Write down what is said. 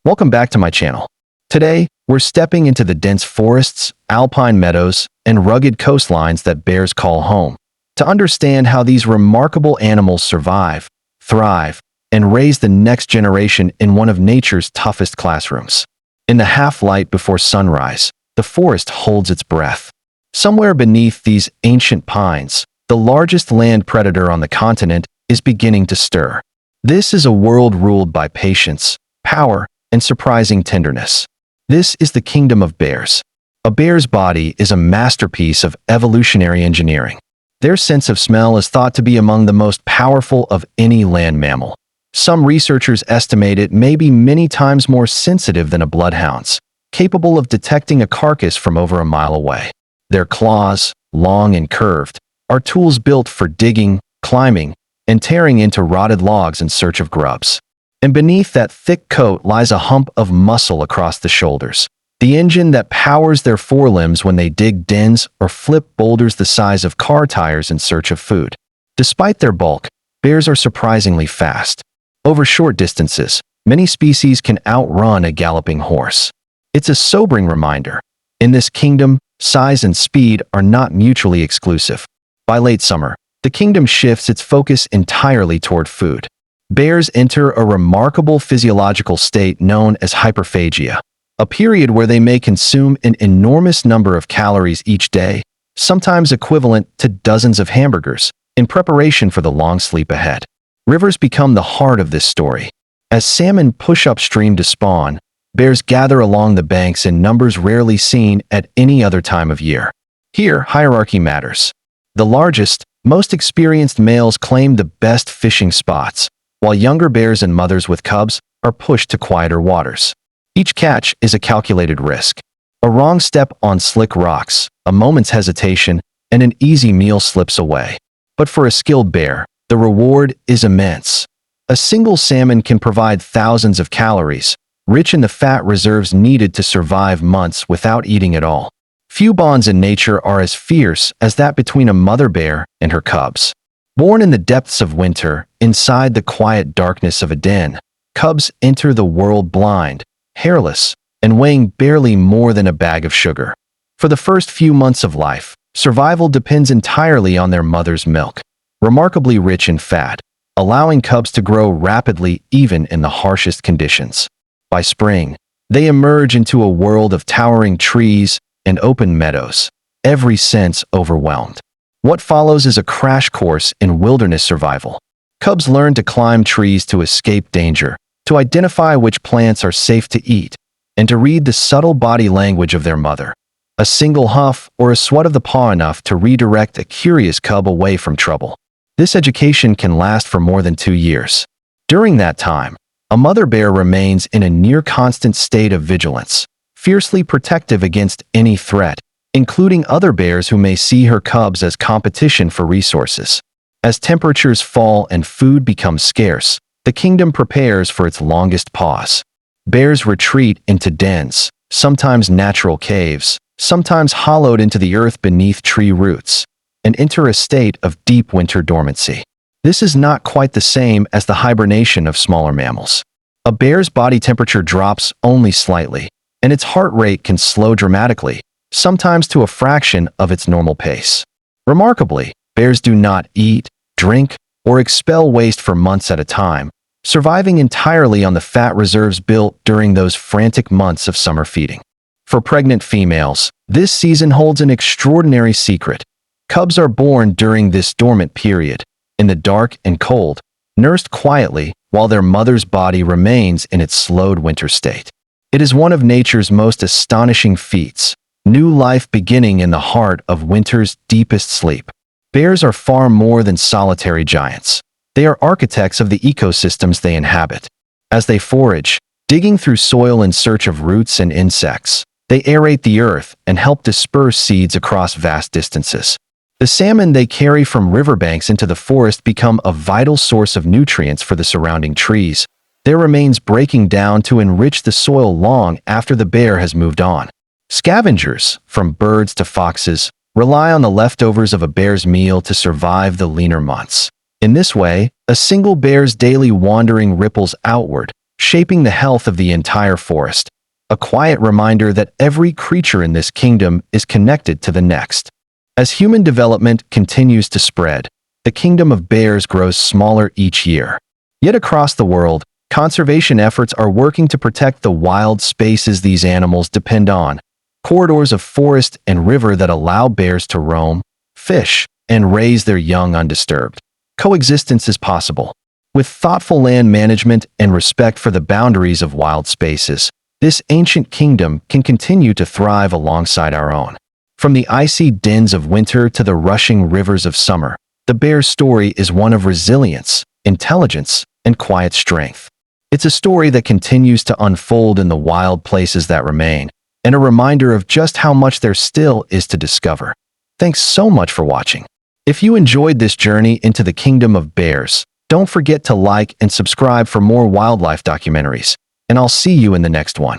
Welcome back to my channel. Today, we're stepping into the dense forests, alpine meadows, and rugged coastlines that bears call home. To understand how these remarkable animals survive, thrive, and raise the next generation in one of nature's toughest classrooms. In the half-light before sunrise, the forest holds its breath. Somewhere beneath these ancient pines, the largest land predator on the continent is beginning to stir. This is a world ruled by patience, power, and surprising tenderness. This is the kingdom of bears. A bear's body is a masterpiece of evolutionary engineering. Their sense of smell is thought to be among the most powerful of any land mammal. Some researchers estimate it may be many times more sensitive than a bloodhound's, capable of detecting a carcass from over a mile away. Their claws, long and curved, are tools built for digging, climbing, and tearing into rotted logs in search of grubs. And beneath that thick coat lies a hump of muscle across the shoulders, the engine that powers their forelimbs when they dig dens or flip boulders the size of car tires in search of food. Despite their bulk, bears are surprisingly fast. Over short distances, many species can outrun a galloping horse. It's a sobering reminder. In this kingdom, size and speed are not mutually exclusive. By late summer, the kingdom shifts its focus entirely toward food. Bears enter a remarkable physiological state known as hyperphagia, a period where they may consume an enormous number of calories each day, sometimes equivalent to dozens of hamburgers, in preparation for the long sleep ahead. Rivers become the heart of this story. As salmon push upstream to spawn, bears gather along the banks in numbers rarely seen at any other time of year. Here, hierarchy matters. The largest, most experienced males claim the best fishing spots, while younger bears and mothers with cubs are pushed to quieter waters. Each catch is a calculated risk. A wrong step on slick rocks, a moment's hesitation, and an easy meal slips away. But for a skilled bear, the reward is immense. A single salmon can provide thousands of calories, rich in the fat reserves needed to survive months without eating at all. Few bonds in nature are as fierce as that between a mother bear and her cubs. Born in the depths of winter, inside the quiet darkness of a den, cubs enter the world blind, hairless, and weighing barely more than a bag of sugar. For the first few months of life, survival depends entirely on their mother's milk, remarkably rich in fat, allowing cubs to grow rapidly even in the harshest conditions. By spring, they emerge into a world of towering trees and open meadows, every sense overwhelmed. What follows is a crash course in wilderness survival. Cubs learn to climb trees to escape danger, to identify which plants are safe to eat, and to read the subtle body language of their mother. A single huff or a sweat of the paw enough to redirect a curious cub away from trouble. This education can last for more than 2 years. During that time, a mother bear remains in a near-constant state of vigilance, fiercely protective against any threat, including other bears who may see her cubs as competition for resources. As temperatures fall and food becomes scarce, the kingdom prepares for its longest pause. Bears retreat into dens, sometimes natural caves, sometimes hollowed into the earth beneath tree roots, and enter a state of deep winter dormancy. This is not quite the same as the hibernation of smaller mammals. A bear's body temperature drops only slightly, and its heart rate can slow dramatically, sometimes to a fraction of its normal pace. Remarkably, bears do not eat, drink, or expel waste for months at a time, surviving entirely on the fat reserves built during those frantic months of summer feeding. For pregnant females, this season holds an extraordinary secret. Cubs are born during this dormant period, in the dark and cold, nursed quietly while their mother's body remains in its slowed winter state. It is one of nature's most astonishing feats, new life beginning in the heart of winter's deepest sleep. Bears are far more than solitary giants. They are architects of the ecosystems they inhabit. As they forage, digging through soil in search of roots and insects, they aerate the earth and help disperse seeds across vast distances. The salmon they carry from riverbanks into the forest become a vital source of nutrients for the surrounding trees, their remains breaking down to enrich the soil long after the bear has moved on. Scavengers, from birds to foxes, rely on the leftovers of a bear's meal to survive the leaner months. In this way, a single bear's daily wandering ripples outward, shaping the health of the entire forest, a quiet reminder that every creature in this kingdom is connected to the next. As human development continues to spread, the kingdom of bears grows smaller each year. Yet across the world, conservation efforts are working to protect the wild spaces these animals depend on, corridors of forest and river that allow bears to roam, fish, and raise their young undisturbed. Coexistence is possible. With thoughtful land management and respect for the boundaries of wild spaces, this ancient kingdom can continue to thrive alongside our own. From the icy dens of winter to the rushing rivers of summer, the bear's story is one of resilience, intelligence, and quiet strength. It's a story that continues to unfold in the wild places that remain, and a reminder of just how much there still is to discover. Thanks so much for watching. If you enjoyed this journey into the kingdom of bears, don't forget to like and subscribe for more wildlife documentaries, and I'll see you in the next one.